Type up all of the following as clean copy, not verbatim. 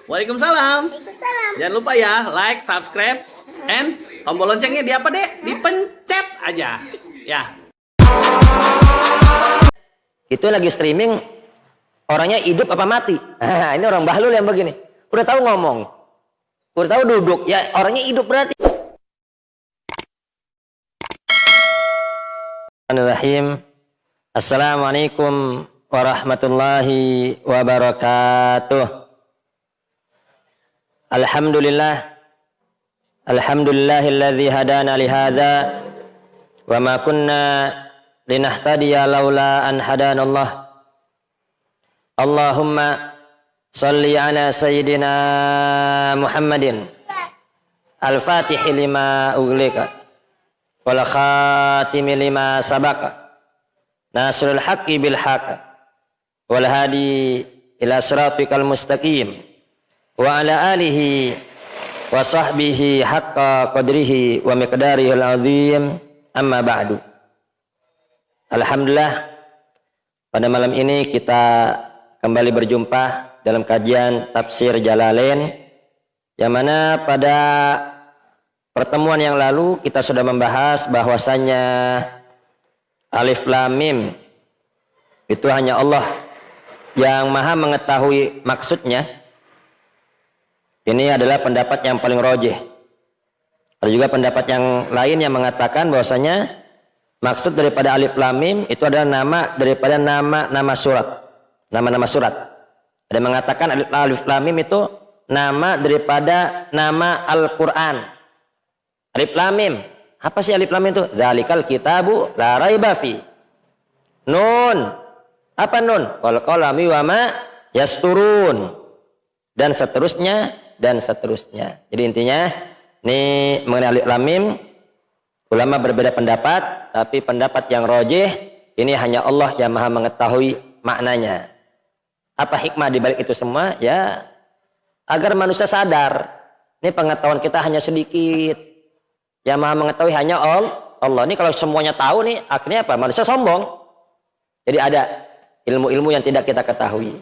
Waalaikumsalam. Waalaikumsalam. Jangan lupa ya, like, subscribe, and tombol loncengnya di apa deh? Dipencet aja. Ya. Itu lagi streaming, orangnya hidup apa mati? Nah, ini orang bahlul yang begini. Udah tahu ngomong, udah tahu duduk, ya orangnya hidup berarti. Bismillahirrahmanirrahim. Assalamualaikum warahmatullahi wabarakatuh. Alhamdulillah. Alhamdulillahilladzi hadana lihadza wa ma kunna linahtadiya laula an hadanallah. Allahumma salli ala sayyidina Muhammadin al-Fatih lima ughliqa wal khatimi lima sabaqa nasrul haqqi bil haqq wal hadi ila siratikal mustaqim wa ala alihi wa sahbihi haqqa qadrihi wa miqdarihil azim, amma ba'du. Alhamdulillah, pada malam ini kita kembali berjumpa dalam kajian tafsir Jalalain, yang mana pada pertemuan yang lalu kita sudah membahas bahwasannya Alif Lam Mim itu hanya Allah yang maha mengetahui maksudnya. Ini adalah pendapat yang paling rajih. Ada juga pendapat yang lain yang mengatakan bahwasanya maksud daripada Alif Lam Mim itu adalah nama daripada nama surat. Nama-nama surat. Ada yang mengatakan Alif Lam Mim itu nama daripada nama Al-Qur'an. Alif Lam Mim. Apa sih Alif Lam Mim itu? Dzalikal kitabu la raiba fi. Nun. Apa nun? Wal qalami wa ma yasturun. Dan seterusnya. Dan seterusnya. Jadi intinya ini mengenai Alif Lam Mim, ulama berbeda pendapat, tapi pendapat yang rajih ini hanya Allah yang maha mengetahui maknanya. Apa hikmah di balik itu semua? Ya, agar manusia sadar, ini pengetahuan kita hanya sedikit. Yang maha mengetahui hanya Allah. Ini kalau semuanya tahu nih, akhirnya apa? Manusia sombong. Jadi ada ilmu-ilmu yang tidak kita ketahui.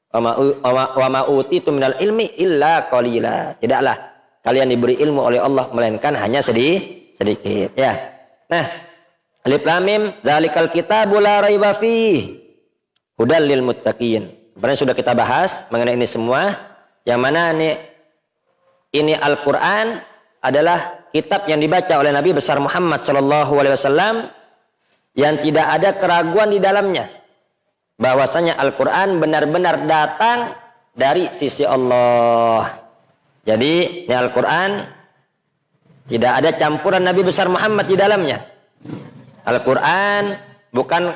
Wa ma utitu minal ilmi illa qalila. Tidaklah kalian diberi ilmu oleh Allah melainkan hanya sedikit, ya. Nah, Alif Lam Mim, dzalikal kitabu la raiba fihi hudal lil muttaqin. Kemarin sudah kita bahas mengenai ini semua, yang mana ini Al-Qur'an adalah kitab yang dibaca oleh Nabi besar Muhammad sallallahu alaihi wasallam yang tidak ada keraguan di dalamnya. Bahwasanya Al-Quran benar-benar datang dari sisi Allah. Jadi ini Al-Quran tidak ada campuran Nabi besar Muhammad di dalamnya. Al-Quran bukan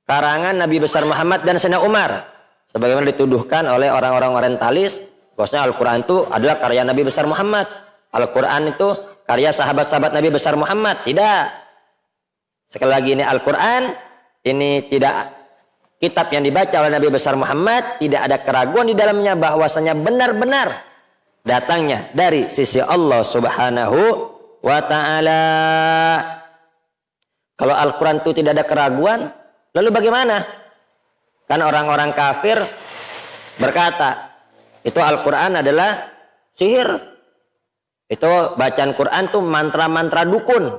karangan Nabi besar Muhammad dan Sayyidina Umar, sebagaimana dituduhkan oleh orang-orang orientalis bahwasanya Al-Quran itu adalah karya Nabi besar Muhammad. Al-Quran itu karya sahabat-sahabat Nabi besar Muhammad. Tidak. Sekali lagi, ini Al-Quran, ini tidak kitab yang dibaca oleh Nabi besar Muhammad, tidak ada keraguan di dalamnya bahwasanya benar-benar datangnya dari sisi Allah Subhanahu wa ta'ala. Kalau Al-Quran itu tidak ada keraguan, lalu bagaimana? Kan orang-orang kafir berkata, itu Al-Quran adalah sihir. Itu bacaan Quran itu mantra-mantra dukun.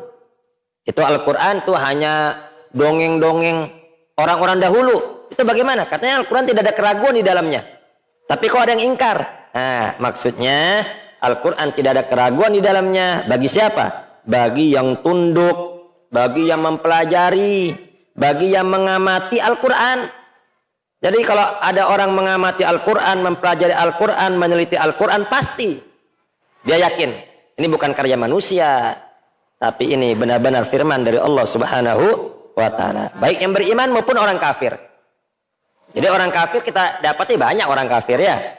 Itu Al-Quran itu hanya dongeng-dongeng orang-orang dahulu. Itu bagaimana? Katanya Al-Quran tidak ada keraguan di dalamnya. Tapi kok ada yang ingkar? Nah, maksudnya Al-Quran tidak ada keraguan di dalamnya. Bagi siapa? Bagi yang tunduk, bagi yang mempelajari, bagi yang mengamati Al-Quran. Jadi kalau ada orang mengamati Al-Quran, mempelajari Al-Quran, meneliti Al-Quran, pasti dia yakin ini bukan karya manusia, tapi ini benar-benar firman dari Allah Subhanahu wa ta'ala. Baik yang beriman maupun orang kafir. Jadi orang kafir kita dapati banyak orang kafir, ya.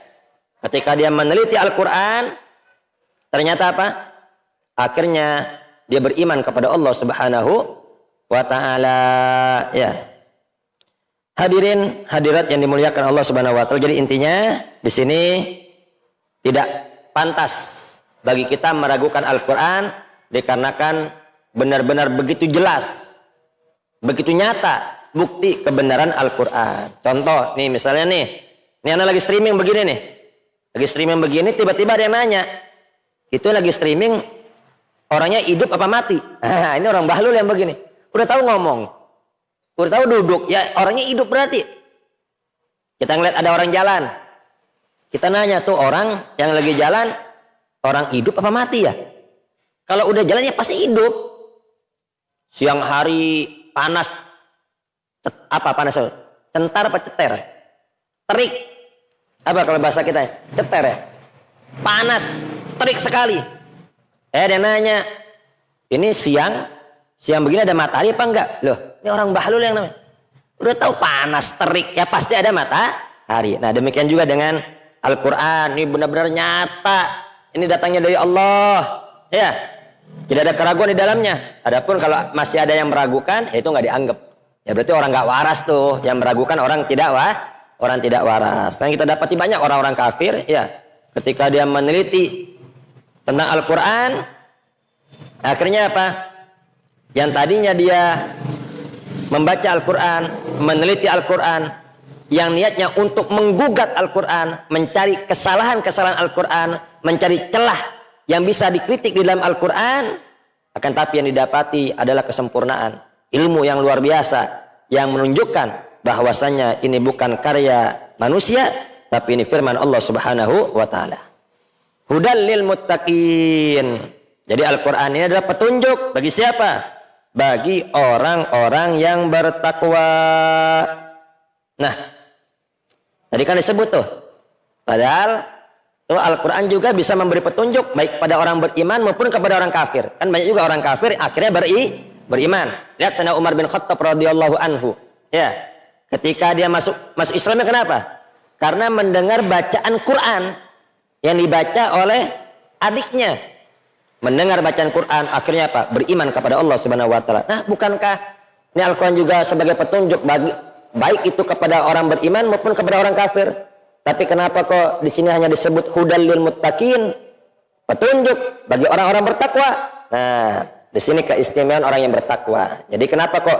Ketika dia meneliti Al-Quran, ternyata apa? Akhirnya dia beriman kepada Allah Subhanahu wa ta'ala, ya. Hadirin hadirat yang dimuliakan Allah Subhanahu wa ta'ala. Jadi intinya di sini tidak pantas bagi kita meragukan Al-Quran dikarenakan benar-benar begitu jelas, begitu nyata bukti kebenaran Al-Quran. Contoh nih, misalnya nih, ini anak lagi streaming begini nih, Lagi streaming begini, tiba-tiba ada yang nanya. Itu lagi streaming, orangnya hidup apa mati? Ini orang bahlul yang begini. Udah tahu ngomong. Udah tahu duduk. Ya orangnya hidup berarti. Kita ngeliat ada orang jalan. Kita nanya tuh orang yang lagi jalan, orang hidup apa mati ya? Kalau udah jalan ya pasti hidup. Siang hari panas. Apa panas? Tentar apa ceter? Terik. Apa kalau bahasa kita? Ceter ya? Panas. Terik sekali. Dia nanya. Ini siang begini ada matahari apa enggak? Loh, ini orang bahlul yang namanya. Udah tahu panas, terik. Ya pasti ada matahari. Nah demikian juga dengan Al-Quran. Ini benar-benar nyata. Ini datangnya dari Allah. Ya. Tidak ada keraguan di dalamnya. Adapun kalau masih ada yang meragukan, ya itu nggak dianggap. Ya berarti orang nggak waras tuh. Yang meragukan orang tidak waras. Yang kita dapati banyak orang-orang kafir, ya, ketika dia meneliti tentang Al-Quran, akhirnya apa? Yang tadinya dia membaca Al-Quran, meneliti Al-Quran, yang niatnya untuk menggugat Al-Quran, mencari kesalahan-kesalahan Al-Quran, mencari celah yang bisa dikritik di dalam Al-Quran, akan tapi yang didapati adalah kesempurnaan, ilmu yang luar biasa, yang menunjukkan bahwasanya ini bukan karya manusia, tapi ini firman Allah Subhanahu wa Ta'ala. Hudal lil muttaqin. Jadi Al-Quran ini adalah petunjuk bagi siapa? Bagi orang-orang yang bertakwa. Nah, tadi kan disebut tuh. Padahal Al-Quran juga bisa memberi petunjuk baik kepada orang beriman maupun kepada orang kafir. Kan banyak juga orang kafir akhirnya beriman. Lihat sana Umar bin Khattab radhiyallahu anhu. Ya, ketika dia masuk Islamnya kenapa? Karena mendengar bacaan Quran yang dibaca oleh adiknya. Mendengar bacaan Quran akhirnya apa? Beriman kepada Allah Subhanahu wa Ta'ala. Nah, bukankah ini Al-Quran juga sebagai petunjuk bagi baik itu kepada orang beriman maupun kepada orang kafir? Tapi kenapa kok di sini hanya disebut hudal lil muttaqin, petunjuk bagi orang-orang bertakwa? Nah, di sini keistimewaan orang yang bertakwa. Jadi kenapa kok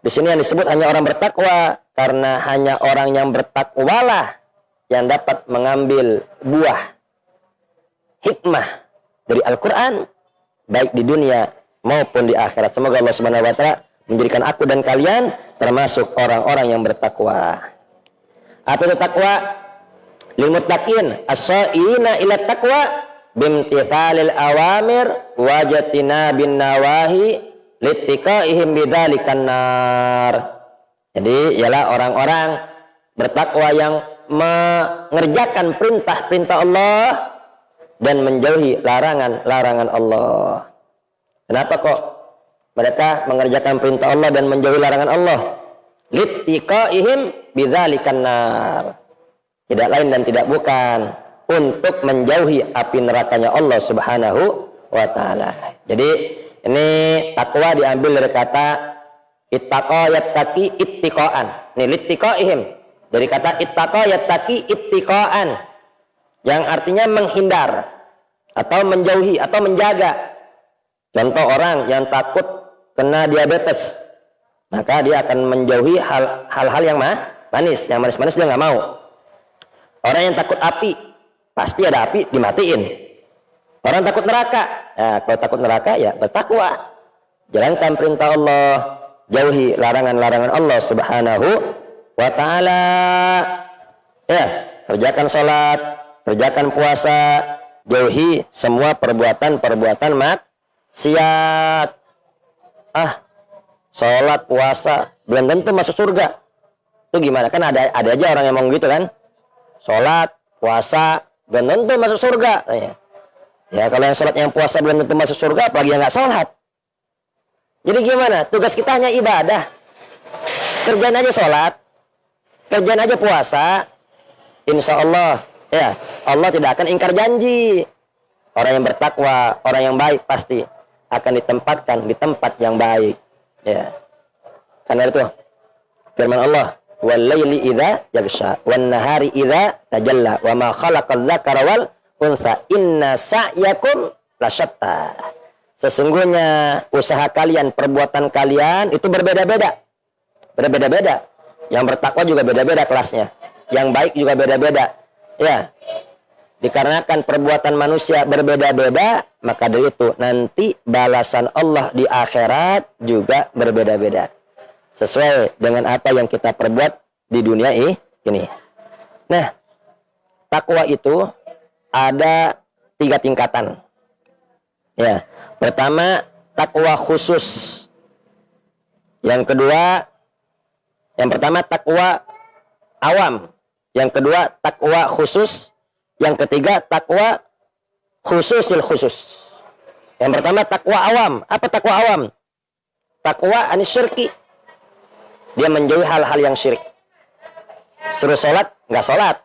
di sini yang disebut hanya orang bertakwa? Karena hanya orang yang bertakwalah yang dapat mengambil buah hikmah dari Al-Quran, baik di dunia maupun di akhirat. Semoga Allah Subhanahu wa Ta'ala menjadikan aku dan kalian termasuk orang-orang yang bertakwa. Apa itu takwa? Lil muttaqin as-sa'ina ila taqwa bimtithalil awamir wajatina bin nawahi littiqaihim bidzalikan nar. Jadi ialah orang-orang bertakwa yang mengerjakan perintah-perintah Allah dan menjauhi larangan-larangan Allah. Kenapa kok mereka mengerjakan perintah Allah dan menjauhi larangan Allah? Littiqaihim bidzalikan nar. Tidak lain dan tidak bukan untuk menjauhi api nerakanya Allah Subhanahu wa Ta'ala. Jadi ini takwa diambil dari kata ittaqa yattaqi ittiqaan. Ini littiqaihim dari kata ittaqa yattaqi ittiqaan, yang artinya menghindar atau menjauhi atau menjaga. Contoh orang yang takut kena diabetes, maka dia akan menjauhi hal-hal yang manis. Yang manis-manis dia nggak mau. Orang yang takut api, pasti ada api dimatiin. Orang takut neraka, ya, kalau takut neraka ya bertakwa. Jalankan perintah Allah, jauhi larangan-larangan Allah Subhanahu wa Ta'ala. Ya, kerjakan sholat, kerjakan puasa, jauhi semua perbuatan-perbuatan maksiat. Sholat, puasa belum tentu masuk surga. Itu gimana? Kan ada aja orang yang ngomong gitu kan. Sholat, puasa belum tentu masuk surga. Ya kalau yang sholat yang puasa belum tentu masuk surga, apalagi yang nggak sholat. Jadi gimana? Tugas kita hanya ibadah. Kerjain aja sholat, kerjain aja puasa. Insya Allah, ya Allah tidak akan ingkar janji. Orang yang bertakwa, orang yang baik pasti akan ditempatkan di tempat yang baik. Ya, karena itu firman Allah. Wal-laili idza yaghsha wan-nahari idza tajalla wa ma khalaqal dzakara wal untha inna sa'yakum lasyatta. Sesungguhnya usaha kalian, perbuatan kalian itu berbeda-beda. Berbeda-beda. Yang bertakwa juga beda-beda kelasnya. Yang baik juga beda-beda. Ya. dikarenakan perbuatan manusia berbeda-beda, maka dari itu nanti balasan Allah di akhirat juga berbeda-beda. Sesuai dengan apa yang kita perbuat di dunia ini. Nah, takwa itu ada 3 tingkatan. Ya, pertama takwa khusus. Yang pertama takwa awam. Yang kedua takwa khusus. Yang ketiga takwa khususil khusus. Yang pertama takwa awam. Apa takwa awam? Takwa anis syirki. Dia menjauhi hal-hal yang syirik. Suruh sholat, nggak sholat.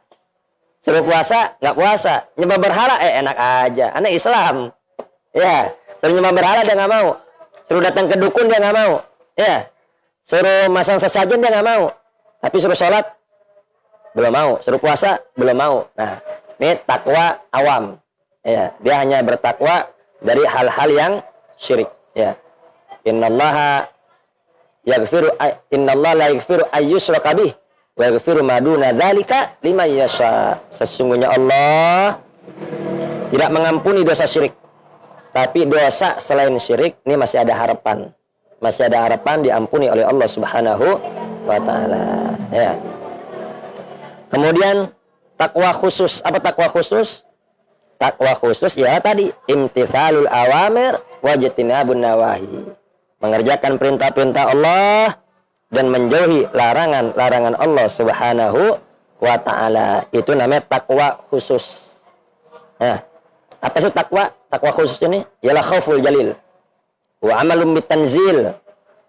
Suruh puasa, nggak puasa. Nyembah berhala, enak aja. Aneh Islam. Ya, suruh nyembah berhala dia nggak mau. Suruh datang ke dukun dia nggak mau. Ya, suruh masang sesajen dia nggak mau. Tapi suruh sholat, belum mau. Suruh puasa, belum mau. Nah, ini takwa awam. Ya, dia hanya bertakwa dari hal-hal yang syirik. Ya, innallaha la yaghfiru ayyushraka bih wa yaghfiru ma duna dzalika liman yasha. Sesungguhnya Allah tidak mengampuni dosa syirik. Tapi dosa selain syirik ini masih ada harapan. Masih ada harapan diampuni oleh Allah Subhanahu wa taala. Ya. Kemudian takwa khusus. Apa takwa khusus? Takwa khusus ya tadi imtithalul awamir wajtinabun nawahi. Mengerjakan perintah-perintah Allah dan menjauhi larangan-larangan Allah Subhanahu wa ta'ala. Itu namanya takwa khusus. Nah, apa itu takwa? Takwa khusus ini ialah khauful jalil wa amalum bitanzil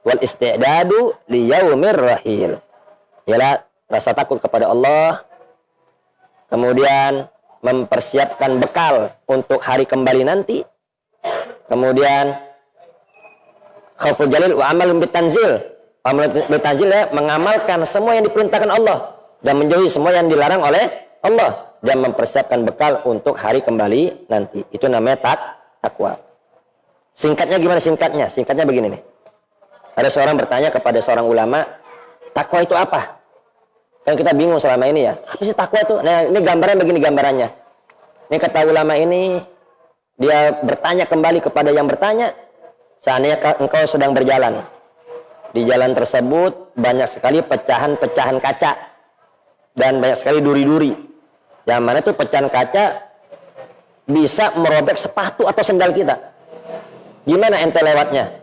wal isti'dadu li yaumir rahil. Ialah rasa takut kepada Allah, kemudian mempersiapkan bekal untuk hari kembali nanti, kemudian khauful jalil wa amalun bitanzil. Amalun bitanzil ya, mengamalkan semua yang diperintahkan Allah dan menjauhi semua yang dilarang oleh Allah dan mempersiapkan bekal untuk hari kembali nanti. Itu namanya takwa. Singkatnya gimana singkatnya? Singkatnya begini nih. Ada seorang bertanya kepada seorang ulama, takwa itu apa? Kan kita bingung selama ini ya. Apa sih takwa itu? Nah, ini gambarannya begini gambarannya. Ini kata ulama ini, dia bertanya kembali kepada yang bertanya. Seandainya engkau sedang berjalan, di jalan tersebut banyak sekali pecahan-pecahan kaca dan banyak sekali duri-duri. Yang mana itu pecahan kaca bisa merobek sepatu atau sendal kita. Gimana ente lewatnya?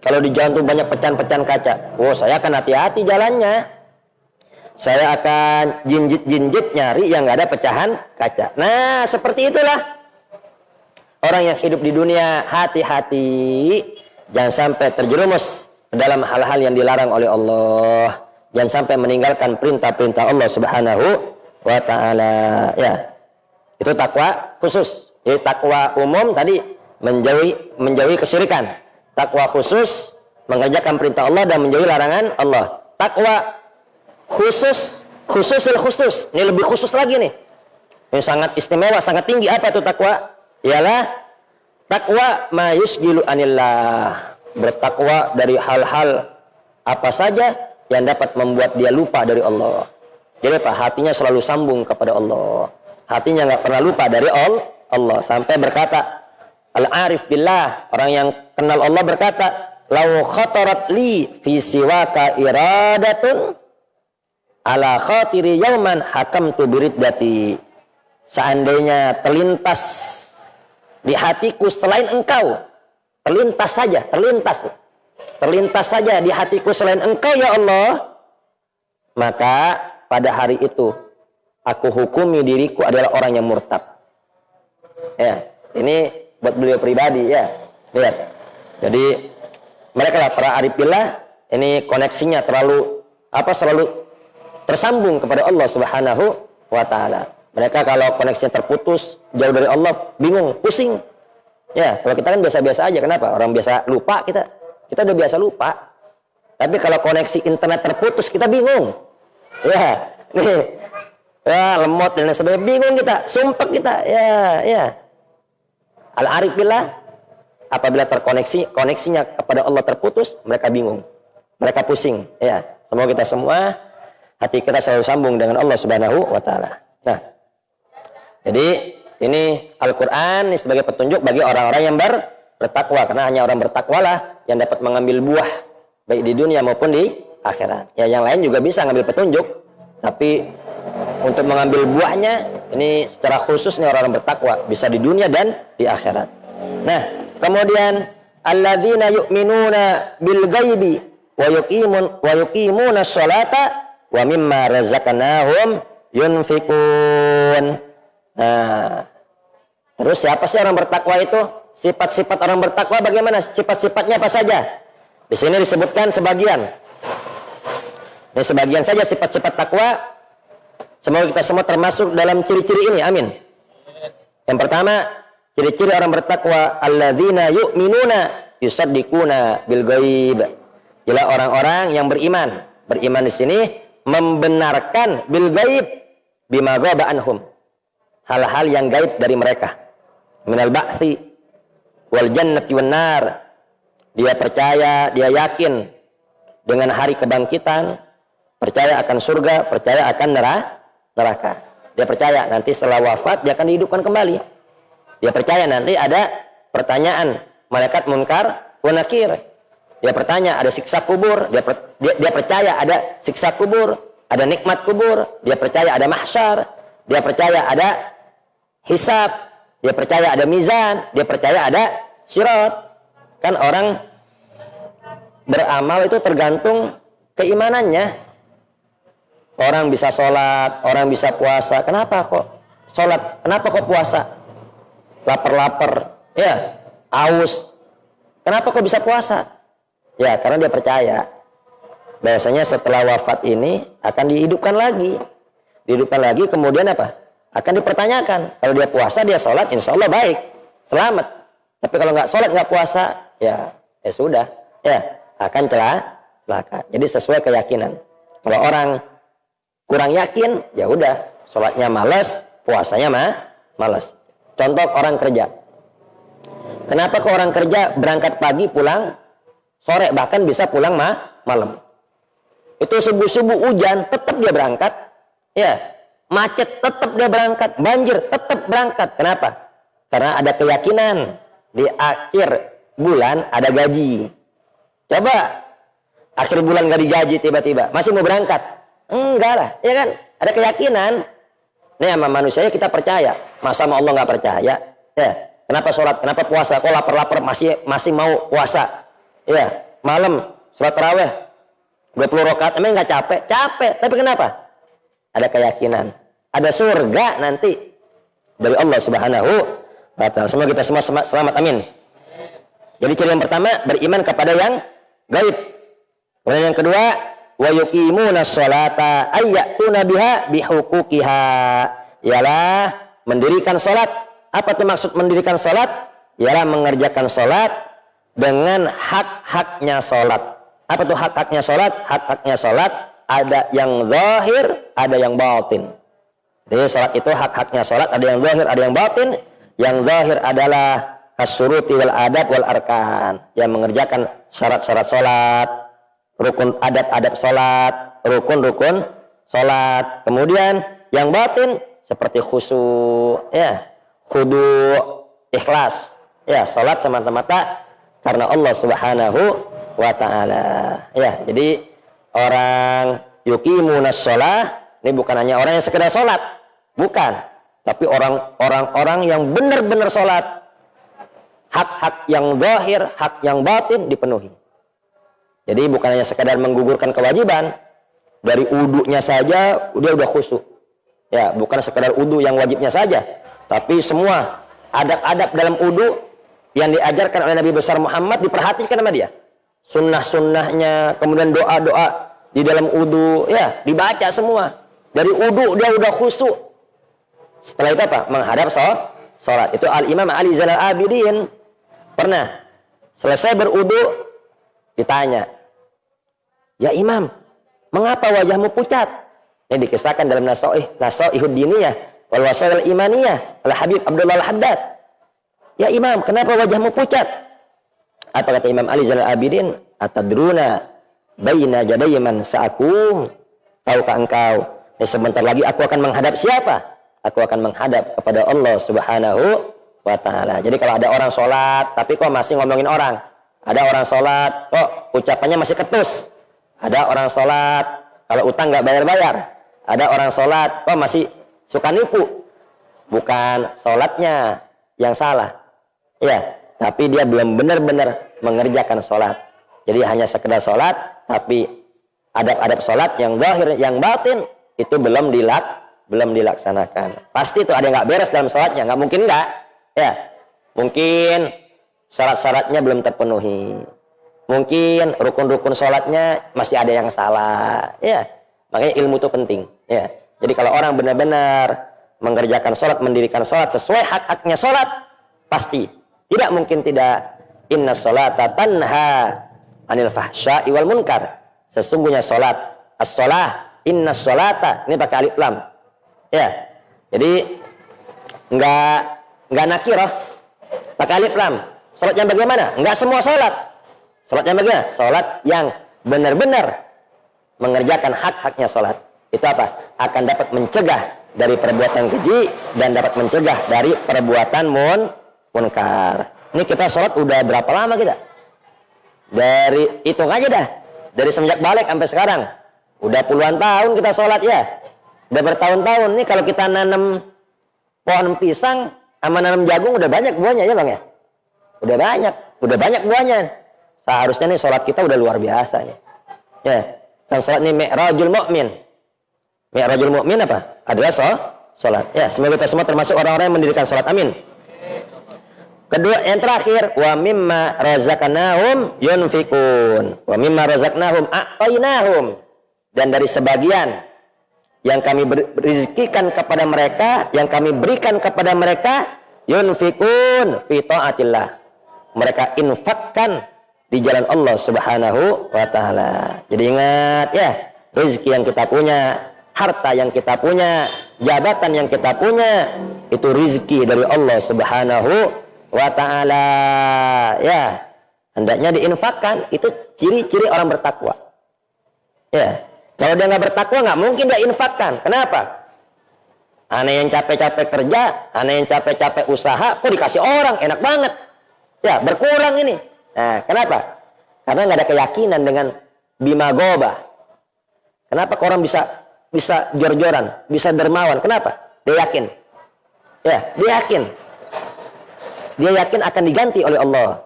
Kalau di jalan tuh banyak pecahan-pecahan kaca, saya akan hati-hati jalannya. Saya akan jinjit-jinjit nyari yang nggak ada pecahan kaca. Nah, seperti itulah. Orang yang hidup di dunia, hati-hati. Jangan sampai terjerumus ke dalam hal-hal yang dilarang oleh Allah. Jangan sampai meninggalkan perintah-perintah Allah Subhanahu wa ta'ala. Ya. Itu takwa khusus. Jadi takwa umum tadi menjauhi kesyirikan. Takwa khusus mengerjakan perintah Allah dan menjauhi larangan Allah. Takwa khususil khusus. Ini lebih khusus lagi nih. Ini sangat istimewa, sangat tinggi. Apa itu takwa? Ialah takwa ma yusgilu anillah. Bertakwa dari hal-hal apa saja yang dapat membuat dia lupa dari Allah. Jadi apa? Hatinya selalu sambung kepada Allah. Hatinya nggak pernah lupa dari Allah. Sampai berkata al-arif billah, orang yang kenal Allah berkata, lau khatarat li fi siwaka iradatun ala khatiri yauman hakamtu biriddati. Seandainya terlintas di hatiku selain engkau, terlintas saja di hatiku selain engkau ya Allah, maka pada hari itu aku hukumi diriku adalah orang yang murtad. Ya, ini buat beliau pribadi ya. Lihat. Jadi mereka lah para arif billah, ini koneksinya selalu tersambung kepada Allah Subhanahu wa taala. Mereka kalau koneksinya terputus, jauh dari Allah, bingung, pusing. Ya, kalau kita kan biasa-biasa aja. Kenapa? Orang biasa lupa kita. Kita udah biasa lupa. Tapi kalau koneksi internet terputus, kita bingung. Ya, nih. Ya, lemot dan lain sebagainya. Bingung kita, sumpah kita. Ya. Al-arif billah, apabila koneksinya kepada Allah terputus, mereka bingung. Mereka pusing. Ya, semoga kita semua hati kita selalu sambung dengan Allah Subhanahu wa taala. Nah, Jadi ini Al-Quran ini sebagai petunjuk bagi orang-orang yang bertakwa, karena hanya orang bertakwa lah yang dapat mengambil buah baik di dunia maupun di akhirat. Ya, yang lain juga bisa ngambil petunjuk, tapi untuk mengambil buahnya ini secara khusus nih orang-orang bertakwa, bisa di dunia dan di akhirat. Nah, kemudian alladzina yu'minuna bil ghaibi wa yuqimuna sholata wa mimma razaqnahum yunfikun. Nah, terus siapa sih orang bertakwa itu? Sifat-sifat orang bertakwa bagaimana? Sifat-sifatnya apa saja? Di sini disebutkan sebagian. Ini sebagian saja sifat-sifat takwa. Semoga kita semua termasuk dalam ciri-ciri ini. Amin. Yang pertama, ciri-ciri orang bertakwa, alladzina yu'minuna yusaddiquna bil ghaib. Ialah orang-orang yang beriman. Beriman di sini membenarkan bil ghaib bima ghaba anhum. Hal-hal yang gaib dari mereka. Minal ba'thi wal jannati wan nar. Dia percaya, dia yakin dengan hari kebangkitan, percaya akan surga, percaya akan neraka. Dia percaya nanti setelah wafat dia akan dihidupkan kembali. Dia percaya nanti ada pertanyaan malaikat munkar wa nakir. Dia bertanya ada siksa kubur, dia percaya ada siksa kubur, ada nikmat kubur, dia percaya ada mahsyar, dia percaya ada hisab, dia percaya ada mizan, dia percaya ada sirat. Kan orang beramal itu tergantung keimanannya. Orang bisa sholat, orang bisa puasa. Kenapa kok sholat? Kenapa kok puasa? Lapar-lapar, ya, aus. Kenapa kok bisa puasa? Ya, karena dia percaya. Biasanya setelah wafat ini akan dihidupkan lagi. Dihidupkan lagi, kemudian apa? Akan dipertanyakan. Kalau dia puasa, dia sholat, insya Allah baik, selamat. Tapi kalau nggak sholat, nggak puasa, ya sudah, ya akan celaka. Jadi sesuai keyakinan. Kalau orang kurang yakin, ya udah, sholatnya malas, puasanya malas. Contoh orang kerja. Kenapa kok orang kerja berangkat pagi pulang sore, bahkan bisa pulang malam? Itu subuh-subuh hujan, tetap dia berangkat. Ya, macet tetap dia berangkat, banjir tetap berangkat. Kenapa? Karena ada keyakinan di akhir bulan ada gaji. Coba akhir bulan gak digaji tiba-tiba, masih mau berangkat? Enggak lah, ya kan? Ada keyakinan. Nih sama manusianya kita percaya. Masa sama Allah nggak percaya? Ya, kenapa sholat? Kenapa puasa? Kok lapar-lapar masih mau puasa? Ya, malam sholat tarawih 20 rakaat, emang nggak capek? Capek, tapi kenapa? Ada keyakinan. Ada surga nanti dari Allah Subhanahu wa Ta'ala. Semoga kita semua selamat, amin. Jadi ciri yang pertama, beriman kepada yang gaib. Kemudian yang kedua, wa yuqimuna sholata ayyatuna biha bihuquqiha. Ialah mendirikan salat. Apa itu maksud mendirikan salat? Ialah mengerjakan salat dengan hak-haknya salat. Apa itu hak-haknya salat? Hak-haknya salat ada yang zahir, ada yang batin. Jadi salat itu hak-haknya salat ada yang zahir, ada yang batin. Yang zahir adalah as-syuruti wal adab wal arkan, yang mengerjakan syarat-syarat salat, rukun adat-adat salat, rukun-rukun salat. Kemudian yang batin seperti khusyuk, ya, khudu, ikhlas, ya, salat semata-mata karena Allah Subhanahu wa Ta'ala. Ya, jadi orang yuqimunas shalah ini bukan hanya orang yang sekedar salat, bukan, tapi orang-orang yang benar-benar salat. Hak-hak yang zahir, hak yang batin dipenuhi. Jadi bukan hanya sekadar menggugurkan kewajiban, dari wudunya saja dia udah khusyuk. Ya, bukan sekadar wudu yang wajibnya saja, tapi semua adab-adab dalam wudu yang diajarkan oleh Nabi besar Muhammad diperhatikan sama dia. Sunnah-sunnahnya, kemudian doa-doa di dalam wudu, ya, dibaca semua. Dari wudu dia udah khusyuk. Setelah itu apa? Menghadap sholat. Itu Al-Imam Ali Zainal Abidin pernah selesai berwudu ditanya, "Ya Imam, mengapa wajahmu pucat?" Ini dikisahkan dalam Nasaihud Diniyah wal Wasail Imaniyah oleh Habib Abdullah Al-Haddad. "Ya Imam, kenapa wajahmu pucat?" Apa kata Imam Ali Zainal Abidin? "Atadruna baina jaday man sa'akum?" Tahukah engkau, sebentar lagi aku akan menghadap siapa? aku akan menghadap kepada Allah Subhanahu wa ta'ala. Jadi kalau ada orang sholat tapi kok masih ngomongin orang, ada orang sholat kok ucapannya masih ketus, ada orang sholat kalau utang nggak bayar-bayar, ada orang sholat kok masih suka nipu, bukan sholatnya yang salah, ya, tapi dia belum benar-benar mengerjakan sholat. Jadi hanya sekedar sholat, tapi adab-adab sholat yang zahir, yang batin itu belum dilaksanakan. Pasti itu ada yang nggak beres dalam sholatnya, nggak mungkin nggak, ya. Mungkin syarat-syaratnya belum terpenuhi, mungkin rukun-rukun sholatnya masih ada yang salah, ya. Makanya ilmu itu penting, ya. Jadi kalau orang benar-benar mengerjakan sholat, mendirikan sholat sesuai hak-haknya sholat, pasti tidak mungkin tidak. Inna sholata tanha anil fahsya'i wal munkar. Sesungguhnya sholat, as-sholah, inna sholata, ini pakai alif lam, ya. Jadi nggak nakirah, pakai alif lam. Sholatnya bagaimana? Nggak semua sholat. Sholatnya bagaimana? Sholat yang benar-benar mengerjakan hak-haknya sholat. Itu apa? Akan dapat mencegah dari perbuatan keji dan dapat mencegah dari perbuatan munkar. Ini kita sholat udah berapa lama kita? Dari hitung aja dah, dari semenjak balik sampai sekarang udah puluhan tahun kita sholat, ya. Udah bertahun-tahun. Nih kalau kita nanam pohon pisang sama nanam jagung udah banyak buahnya, ya bang, ya. Udah banyak buahnya. Seharusnya nih sholat kita udah luar biasa nih, ya. Dan sholat ini mi'rajul mu'min. Mi'rajul mu'min apa? Adalah sholat. Ya, semoga kita semua termasuk orang-orang yang mendirikan sholat. Amin. Kedua, yang terakhir, wa mimma razaqnahum yunfikun. Wa mimma razaqnahum a'tainahum. Dan dari sebagian yang kami rezekikan kepada mereka, yang kami berikan kepada mereka, yunfikun fi ta'atillah. Mereka infakkan di jalan Allah Subhanahu wa ta'ala. Jadi ingat, ya, rezeki yang kita punya, harta yang kita punya, jabatan yang kita punya, itu rezeki dari Allah Subhanahu wa ta'ala, ya. Hendaknya diinfakkan. Itu ciri-ciri orang bertakwa, ya. Kalau dia nggak bertakwa, nggak mungkin dia infakkan. Kenapa? Aneh yang capek-capek kerja, aneh yang capek-capek usaha, kok dikasih orang, enak banget, ya, berkurang ini. Nah, kenapa? Karena nggak ada keyakinan dengan bima gobah. Kenapa orang bisa jor-joran, bisa dermawan? Kenapa? Dia yakin, ya, dia yakin akan diganti oleh Allah.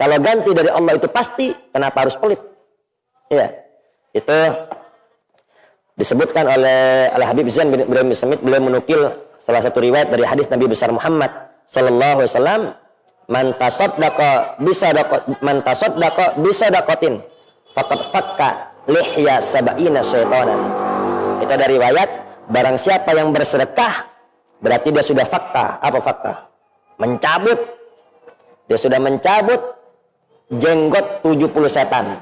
Kalau ganti dari Allah itu pasti, kenapa harus pelit? Ya, itu disebutkan oleh Al-Habib Zain bin Ibrahim Smith. Beliau menukil salah satu riwayat dari hadis Nabi besar Muhammad sallallahu alaihi wasallam, man tasaddaqa bisadaqatin faqad fakka lihya sab'ina syaitanan. Itu ada riwayat, barang siapa yang bersedekah berarti dia sudah fakka. Apa fakka? Mencabut. Dia sudah mencabut jenggot 70 setan.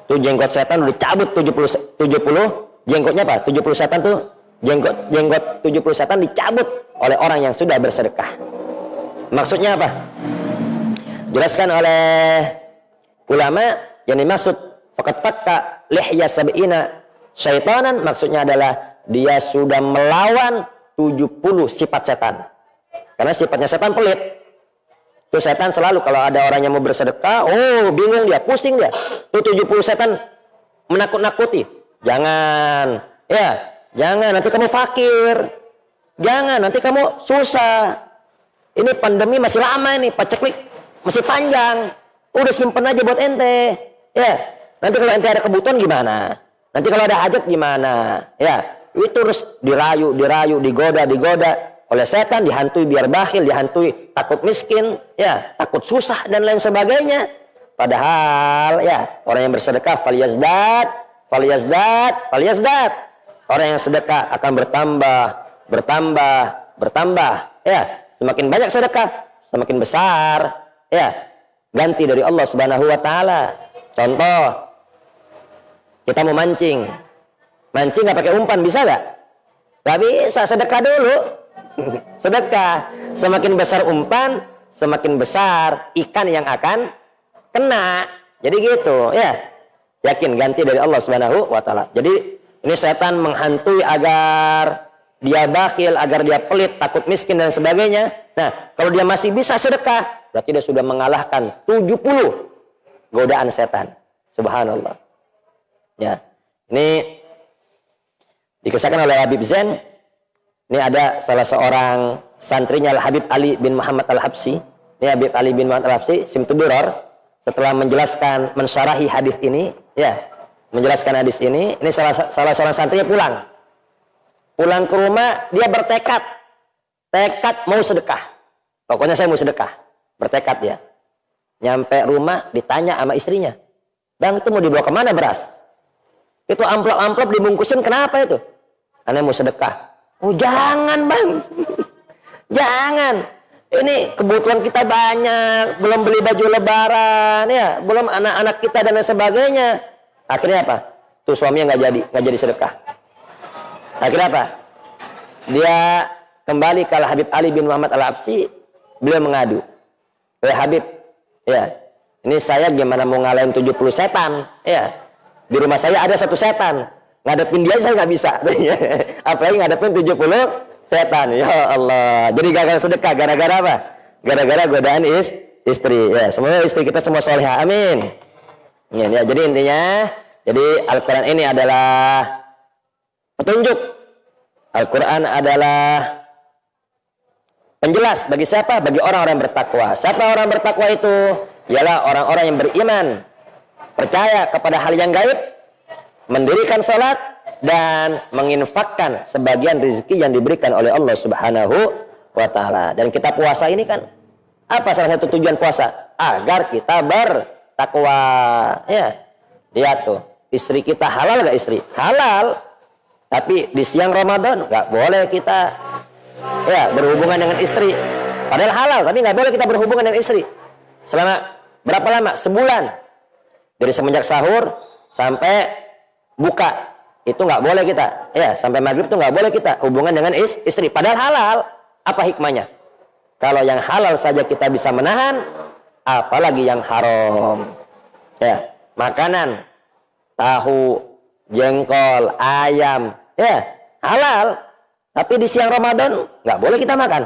Tuh jenggot setan udah cabut 70 jenggotnya apa? 70 setan tuh jenggot 70 setan dicabut oleh orang yang sudah bersedekah. Maksudnya apa? Jelaskan oleh ulama, yang dimaksud faqad fakka lihya sab'ina syaitanan, maksudnya adalah dia sudah melawan 70 sifat setan. Karena sifatnya setan pelit. Tuh setan selalu kalau ada orang yang mau bersedekah, oh bingung dia, pusing dia. Tuh 70 setan menakut-nakuti. Jangan, ya, jangan nanti kamu fakir. Jangan nanti kamu susah. Ini pandemi masih lama ini, paceklik masih panjang. Udah simpen aja buat ente. Ya, nanti kalau ente ada kebutuhan gimana? Nanti kalau ada hajat gimana? Ya, itu terus dirayu, digoda oleh setan, dihantui biar bakhil, dihantui takut miskin, ya, takut susah dan lain sebagainya. Padahal, ya, orang yang bersedekah falyazdad. Orang yang sedekah akan bertambah, ya. Semakin banyak sedekah, semakin besar, ya, ganti dari Allah Subhanahu wa taala. Contoh, kita mau mancing nggak pakai umpan, bisa nggak? Nggak bisa, sedekah dulu. Sedekah, semakin besar umpan, semakin besar ikan yang akan kena. Jadi gitu, ya. Yakin ganti dari Allah Subhanahu wa taala. Jadi ini setan menghantui agar dia bakhil, agar dia pelit, takut miskin dan sebagainya. Nah, kalau dia masih bisa sedekah, berarti dia sudah mengalahkan 70 godaan setan. Subhanallah. Ya. Ini dikisahkan oleh Habib Zain. Ini ada salah seorang santrinya Habib Ali bin Muhammad Al-Habsyi. Ini Habib Ali bin Muhammad Al-Habsyi, Simtuduror, setelah menjelaskan, mensyarahi hadis ini, ya, menjelaskan hadis ini salah seorang santrinya pulang ke rumah, dia bertekad mau sedekah. Pokoknya saya mau sedekah, bertekad dia. Nyampe rumah ditanya sama istrinya, "Bang, itu mau dibawa kemana beras? Itu amplop dibungkusin kenapa itu?" "Aneh mau sedekah." "Oh, jangan, Bang." Jangan. Ini kebutuhan kita banyak, belum beli baju lebaran, ya, belum anak-anak kita dan lain sebagainya. Akhirnya apa? Tuh suaminya nggak jadi sedekah. Akhirnya apa? Dia kembali ke Habib Ali bin Muhammad Al-Habsyi. Beliau mengadu, Habib, ya, ini saya gimana mau ngalahin 70 setan, ya. Di rumah saya ada 1 setan, ngadepin dia saya nggak bisa." Apalagi ngadepin 70 setan. Ya Allah. Jadi gagal sedekah gara-gara apa? Gara-gara godaan istri. Ya, semoga istri kita semua solehah. Amin. Ya, jadi intinya, jadi Al-Quran ini adalah petunjuk. Al-Quran adalah penjelas bagi siapa? Bagi orang-orang bertakwa. Siapa orang bertakwa itu? Ialah orang-orang yang beriman, percaya kepada hal yang gaib, mendirikan sholat, dan menginfakkan sebagian rezeki yang diberikan oleh Allah Subhanahu wa Ta'ala. Dan kita puasa ini kan, apa salah satu tujuan puasa? Agar kita bertakwa. Ya, lihat tuh, istri kita halal gak istri? Halal. Tapi di siang Ramadan nggak boleh kita, ya, berhubungan dengan istri. Padahal halal, tapi nggak boleh kita berhubungan dengan istri. Selama berapa lama? Sebulan. Dari semenjak sahur sampai buka. Itu nggak boleh kita, ya, sampai maghrib itu nggak boleh kita hubungan dengan istri. Padahal halal. Apa hikmahnya? Kalau yang halal saja kita bisa menahan, apalagi yang haram. Ya, makanan, tahu, jengkol, ayam, ya, halal. Tapi di siang Ramadan nggak boleh kita makan.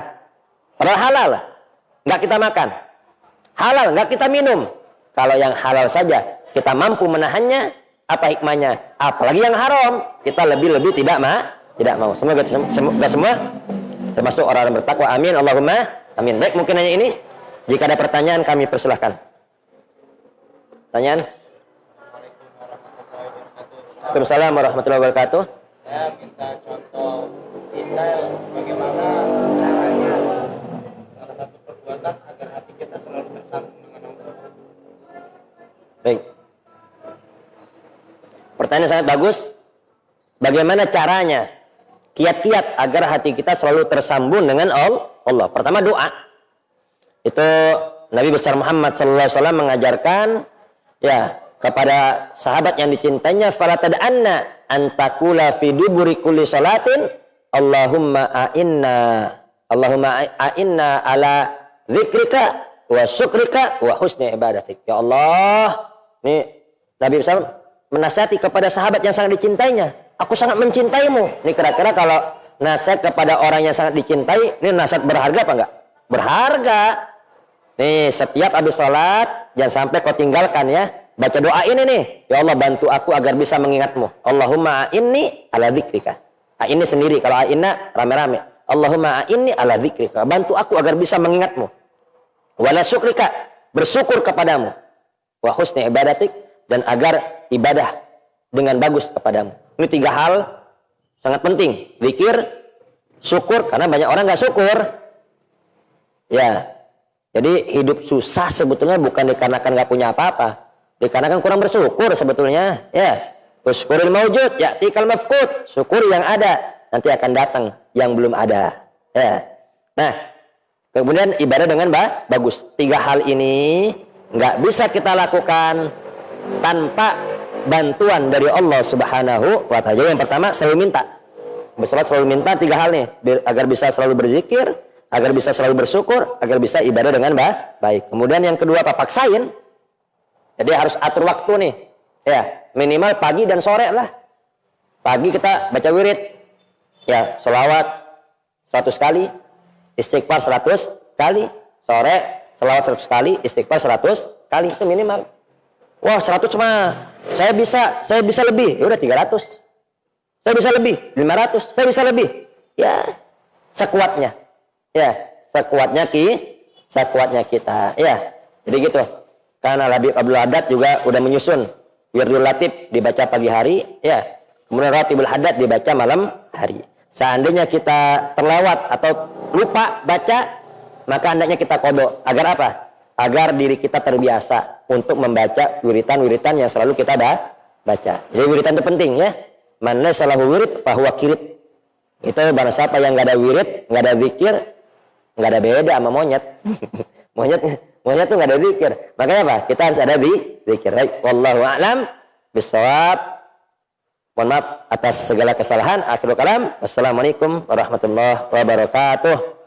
Padahal halal, nggak kita makan. Halal, nggak kita minum. Kalau yang halal saja kita mampu menahannya, apa hikmahnya? Apalagi yang haram, kita lebih-lebih tidak mau. Semoga semua termasuk orang-orang bertakwa. Amin. Allahumma amin. Baik, mungkin hanya ini. Jika ada pertanyaan kami persilahkan. Pertanyaan? Waalaikumsalam warahmatullahi wabarakatuh. Saya minta contoh detail bagaimana caranya salah satu perbuatan agar hati kita selalu tersambung dengan Allah. Baik. Pertanyaan sangat bagus. Bagaimana caranya, kiat-kiat agar hati kita selalu tersambung dengan Allah? Pertama, doa. Itu Nabi besar Muhammad SAW mengajarkan, ya, kepada sahabat yang dicintainya, fala tad'anna an taqula fi duburi kulli salatin Allahumma a'inna ala dzikrika wa syukrika wa husni ibadatik. Ya Allah, ini Nabi besar menasihati kepada sahabat yang sangat dicintainya. Aku sangat mencintaimu. Ini kira-kira kalau nasihat kepada orang yang sangat dicintai, ini nasihat berharga apa enggak? Berharga. Nih, setiap habis sholat, jangan sampai kau tinggalkan, ya. Baca doa ini nih. Ya Allah, bantu aku agar bisa mengingatmu. Allahumma a'inni ala dzikrika. A'inni sendiri, kalau a'inna rame-rame. Allahumma a'inni ala dzikrika. Bantu aku agar bisa mengingatmu. Wala syukrika. Bersyukur kepadamu. Wa husni ibadatik. Dan agar ibadah dengan bagus kepadamu. Ini 3 hal sangat penting. Zikir, syukur, karena banyak orang nggak syukur. Ya, jadi hidup susah sebetulnya bukan dikarenakan nggak punya apa-apa, dikarenakan kurang bersyukur sebetulnya. Ya, syukuril maujud, ya tikal mafqud. Syukur yang ada, nanti akan datang yang belum ada. Ya, nah, kemudian ibadah dengan bagus. 3 hal ini nggak bisa kita lakukan tanpa bantuan dari Allah Subhanahu wa Ta'ala. Jadi yang pertama, selalu minta. Bersolat selalu minta 3 hal nih, agar bisa selalu berzikir, agar bisa selalu bersyukur, agar bisa ibadah dengan baik. Kemudian yang kedua, apa? Paksain. Jadi harus atur waktu nih. Ya, minimal pagi dan sore lah. Pagi kita baca wirid. Ya, sholawat 100 kali, istighfar 100 kali, sore sholawat 100 kali, istighfar 100 kali, itu minimal. Wah, 100 mah saya bisa lebih. Ya udah 300. Saya bisa lebih, 500, saya bisa lebih. Ya, sekuatnya. Ya, sekuatnya kita. Ya, jadi gitu. Karena Habib Abdul Haddad juga udah menyusun Wirdul Latif dibaca pagi hari, ya. Kemudian Ratibul Haddad dibaca malam hari. Seandainya kita terlewat atau lupa baca, maka hendaknya kita kodok. Agar apa? Agar diri kita terbiasa untuk membaca wiritan-wiritan yang selalu kita baca. Jadi wiritan itu penting, ya. Man laysa lahu wirid fahuwa kirit. Itu barang siapa yang nggak ada wirid, nggak ada zikir, nggak ada beda sama monyet. monyet tuh nggak ada zikir. Makanya apa? Kita harus ada zikir. Baik, wallahu a'lam bishawab. Mohon maaf atas segala kesalahan. Akhirul kalam. Wassalamualaikum warahmatullahi wabarakatuh.